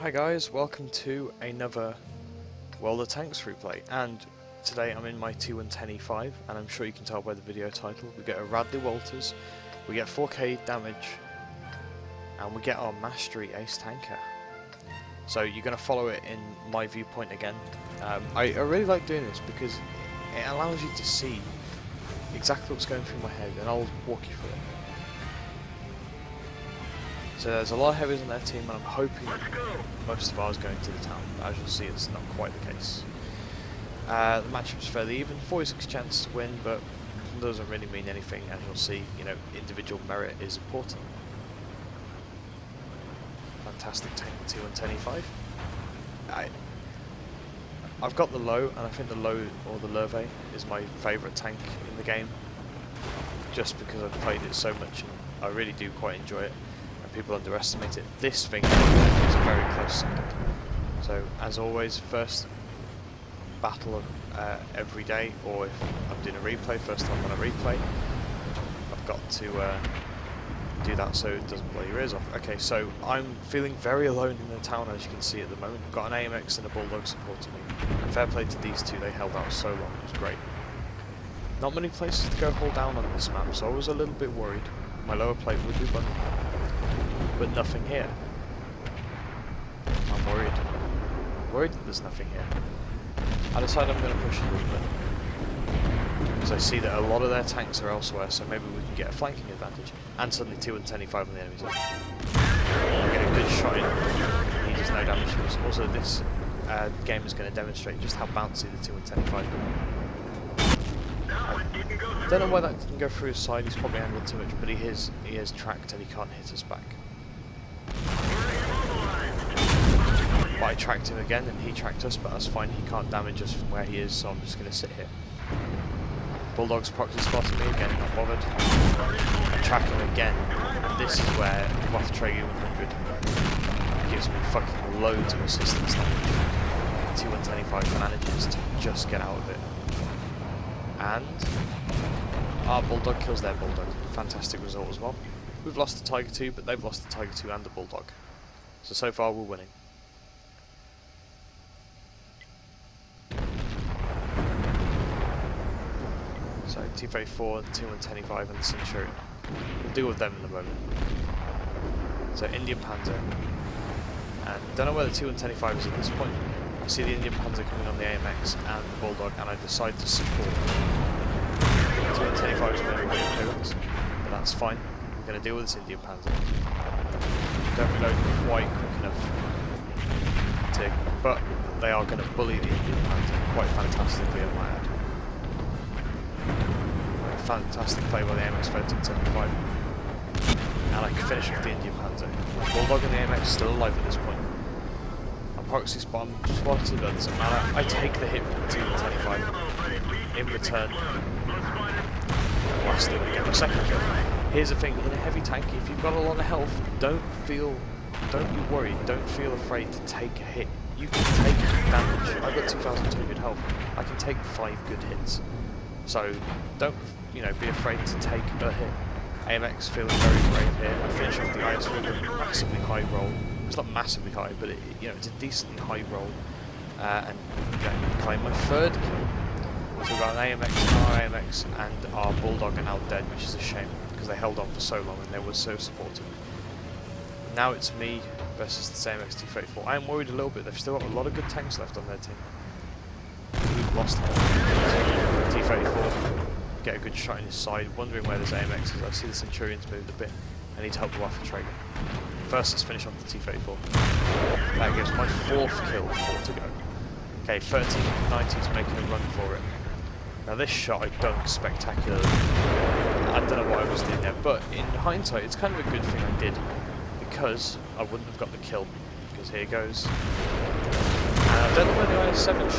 Hi guys, welcome to another World of Tanks replay, and today I'm in my T110E5 and I'm sure you can tell by the video title. We get a Radley Walters, we get 4k damage, and we get our Mastery Ace tanker. So you're going to follow it in my viewpoint again. I really like doing this because it allows you to see exactly what's going through my head, and I'll walk you through it. So there's a lot of heavies on their team, and I'm hoping most of ours going to the town. As you'll see, it's not quite the case. The matchup's fairly even, 46 chance to win, but it doesn't really mean anything. As you'll see, individual merit is important. Fantastic tank, the T110E5. I've got the low, and I think the low or the Lurve is my favourite tank in the game, just because I've played it so much and I really do quite enjoy it. People underestimate it. This thing is a very close second. So as always, first battle of every day, or if I'm doing a replay, first time on a replay, I've got to do that so it doesn't blow your ears off. Okay, so I'm feeling very alone in the town, as you can see at the moment. I've got an AMX and a Bulldog supporting me. Fair play to these two, they held out so long, it was great. Not many places to go hold down on this map, so I was a little bit worried. My lower plate would be bundled, but nothing here. I'm worried. I'm worried that there's nothing here. I decide I'm going to push a little bit, because I see that a lot of their tanks are elsewhere, so maybe we can get a flanking advantage. And suddenly T110E5 on the enemy side. I get a good shot in. He does no damage to us. Also, this game is going to demonstrate just how bouncy the T110E5 is. I don't know why that didn't go through his side. He's probably angled too much, but he is tracked and he can't hit us back. But I tracked him again and he tracked us, but that's fine. He can't damage us from where he is, so I'm just going to sit here. Bulldogs proxy spotting me again, not bothered. I track him again, and this is where Roth Traeger 100 gives me fucking loads of assistance damage. T110E5 manages to just get out of it. And our Bulldog kills their Bulldog. Fantastic result as well. We've lost the Tiger 2, but they've lost the Tiger 2 and the Bulldog. So far we're winning. So T34, T110E5 and the Centurion. We'll deal with them in a moment. So Indian Panzer. And don't know where the T110E5 is at this point. I see the Indian Panzer coming on the AMX and the Bulldog, and I decide to support. The T110E5 is going to be clearance, but that's fine. We're going to deal with this Indian Panzer. Don't reload quite quick enough, but they are going to bully the Indian Panzer quite fantastically, I might add. Fantastic play by the AMX for T110E5. And I can finish with the Indian Panzer. Bulldog and the AMX still alive at this point. I'm proxy spotted, but it doesn't matter. I take the hit from the T110E5. In return, blast him and get my second kill. Here's the thing, in a heavy tank, if you've got a lot of health, don't be worried, don't feel afraid to take a hit. You can take damage. I've got 2,200 health. I can take 5 good hits. So don't, be afraid to take a hit. AMX feeling very brave here. I finish off the IS with a massively high roll. It's not massively high, but it's a decently high roll. And claim my third kill. So we've got an AMX, our AMX, and our Bulldog are now dead, which is a shame, because they held on for so long and they were so supportive. Now it's me versus the same T34. I am worried a little bit. They've still got a lot of good tanks left on their team. We've lost T34. Get a good shot in his side, wondering where this AMX is. I see the Centurion's moved a bit. I need to help the Waffen Traeger. First, let's finish off the T34. That gives my 4th kill, 4 to go. Okay, 1390 is making a run for it. Now this shot I dunked spectacularly. I don't know what I was doing there, but in hindsight it's kind of a good thing I did, because I wouldn't have got the kill. Because here goes. And I don't know where the IS-7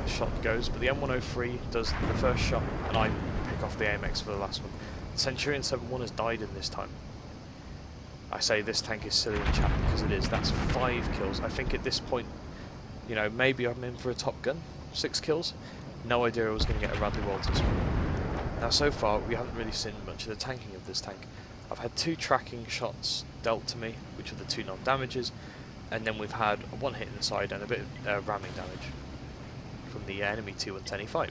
shot goes, but the M103 does the first shot, and I pick off the AMX for the last one. The Centurion 7-1 has died in this time. I say this tank is silly in chat because it is. That's 5 kills. I think at this point, maybe I'm in for a Top Gun. 6 kills. No idea I was going to get a Radley Walters. Now so far we haven't really seen much of the tanking of this tank. I've had 2 tracking shots dealt to me, which are the 2 non-damages, and then we've had one hit in the side and a bit of ramming damage from the enemy T110E5.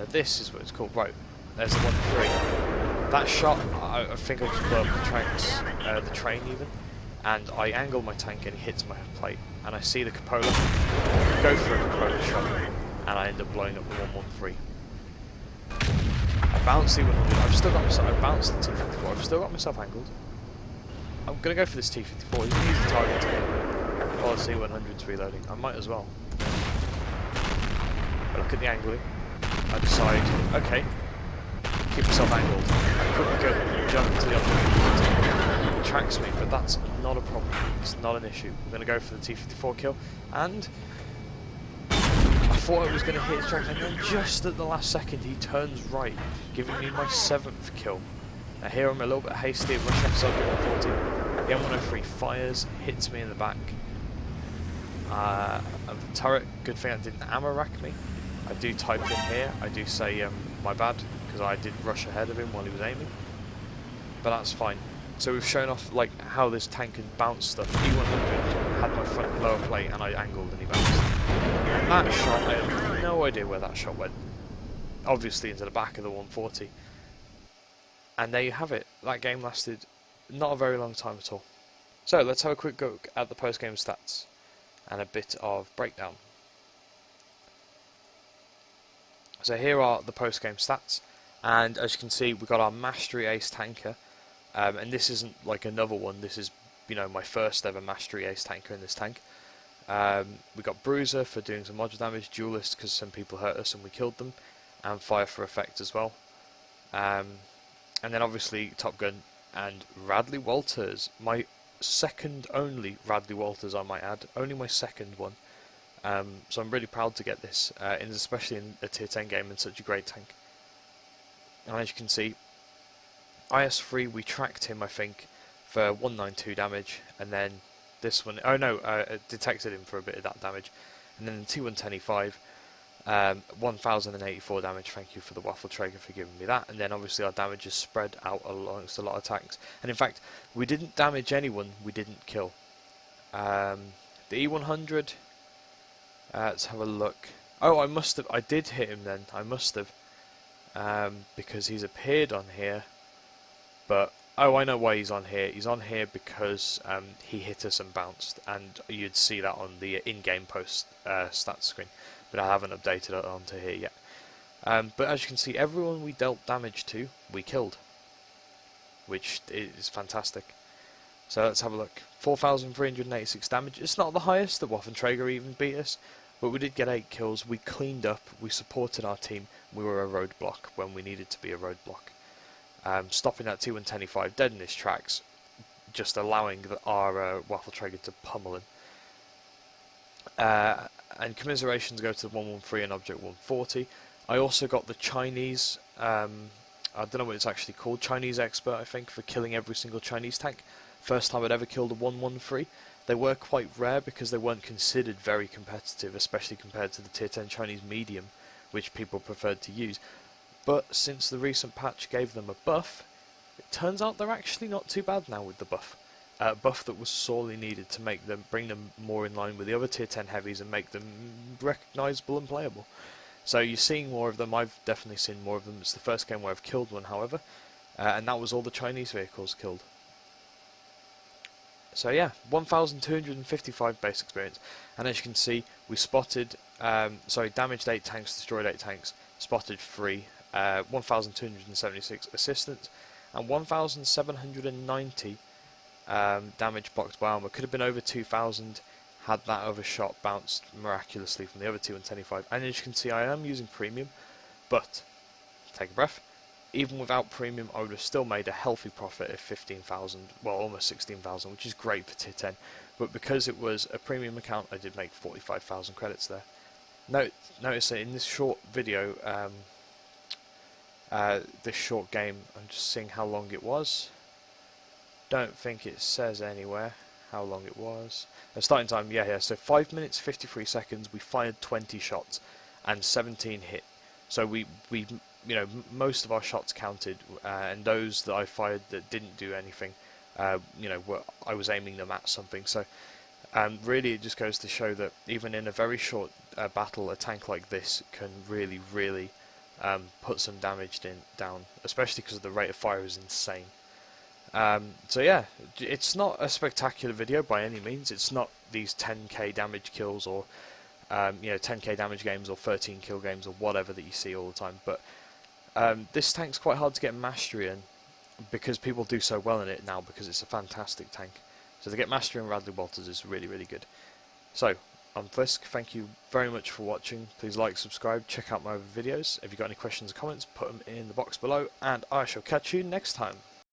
This is what it's called. Right, there's the 1-3. That shot, I think I just blew up the train even, and I angle my tank and he hits my plate, and I see the cupola, go for a cupola shot, and I end up blowing up the 1-1-3. I bounce the 100. I've still got myself. I bounced the T54. I've still got myself angled. I'm gonna go for this T54. He's an easy target to hit. While the C100's reloading, I might as well. I look at the angling. I decide, okay, keep myself angled. I quickly go jump to the other. It tracks me, but that's not a problem. It's not an issue. I'm gonna go for the T54 kill, and I thought I was going to hit his track, and then just at the last second he turns right, giving me my 7th kill. Now here I'm a little bit hasty, rush off subject 140. The M103 fires, hits me in the back. And the turret, good thing it didn't ammo rack me. I do type in here, I do say my bad, because I did rush ahead of him while he was aiming. But that's fine. So we've shown off like how this tank can bounce stuff. E100 had my front lower plate and I angled and he bounced. And that shot, I have no idea where that shot went. Obviously into the back of the 140. And there you have it. That game lasted not a very long time at all. So let's have a quick look at the post-game stats and a bit of breakdown. So here are the post-game stats, and as you can see we've got our Mastery Ace tanker, and this isn't like another one, this is, you know, my first ever Mastery Ace tanker in this tank. We got Bruiser for doing some module damage, Duelist because some people hurt us and we killed them, and Fire for effect as well. And then obviously Top Gun and Radley Walters, my second only Radley Walters I might add, only my second one. So I'm really proud to get this, especially in a tier 10 game in such a great tank. And as you can see, IS-3 we tracked him I think for 192 damage, and then this one, detected him for a bit of that damage, and then the T110E5 1084 damage. Thank you for the Waffle Traeger for giving me that. And then obviously our damage is spread out amongst a lot of tanks, and in fact we didn't damage anyone we didn't kill. The E100, let's have a look. Oh, I did hit him then, I must have, because he's appeared on here, but oh, I know why he's on here. He's on here because he hit us and bounced, and you'd see that on the in-game post stats screen, but I haven't updated it onto here yet. But as you can see, everyone we dealt damage to, we killed, which is fantastic. So let's have a look. 4,386 damage. It's not the highest, the Waffen Traeger even beat us, but we did get 8 kills. We cleaned up, we supported our team, we were a roadblock when we needed to be a roadblock. Stopping that T110E5 dead in his tracks, just allowing our Waffle Traeger to pummel him. And commiserations go to the 113 and Object 140. I also got the Chinese, I don't know what it's actually called, Chinese expert I think, for killing every single Chinese tank. First time I'd ever killed a 113. They were quite rare because they weren't considered very competitive, especially compared to the tier 10 Chinese medium, which people preferred to use. But since the recent patch gave them a buff, it turns out they're actually not too bad now with the buff. Buff that was sorely needed to make them, bring them more in line with the other tier 10 heavies and make them recognisable and playable. So you're seeing more of them. I've definitely seen more of them. It's the first game where I've killed one, however, and that was all the Chinese vehicles killed. So yeah, 1,255 base experience, and as you can see, we spotted, damaged 8 tanks, destroyed 8 tanks, spotted 3, 1,276 assistance, and 1,790 damage blocked by armor. Could have been over 2,000 had that other shot bounced miraculously from the other T110E5. And as you can see, I am using premium, but take a breath. Even without premium, I would have still made a healthy profit of 15,000, well, almost 16,000, which is great for tier 10. But because it was a premium account, I did make 45,000 credits there. Notice that in this short video, this short game, I'm just seeing how long it was. Don't think it says anywhere how long it was. The starting time, yeah, so 5 minutes 53 seconds. We fired 20 shots and 17 hit. So we most of our shots counted, and those that I fired that didn't do anything, I was aiming them at something. So Really, it just goes to show that even in a very short battle, a tank like this can really, really put some damage down, especially because the rate of fire is insane. So yeah, it's not a spectacular video by any means. It's not these 10k damage kills or 10k damage games or 13 kill games or whatever that you see all the time. But this tank's quite hard to get mastery in because people do so well in it now because it's a fantastic tank. So to get mastery in Radley Walters is really, really good. So, I'm Flisk, thank you very much for watching. Please like, subscribe, check out my other videos. If you've got any questions or comments, put them in the box below, and I shall catch you next time.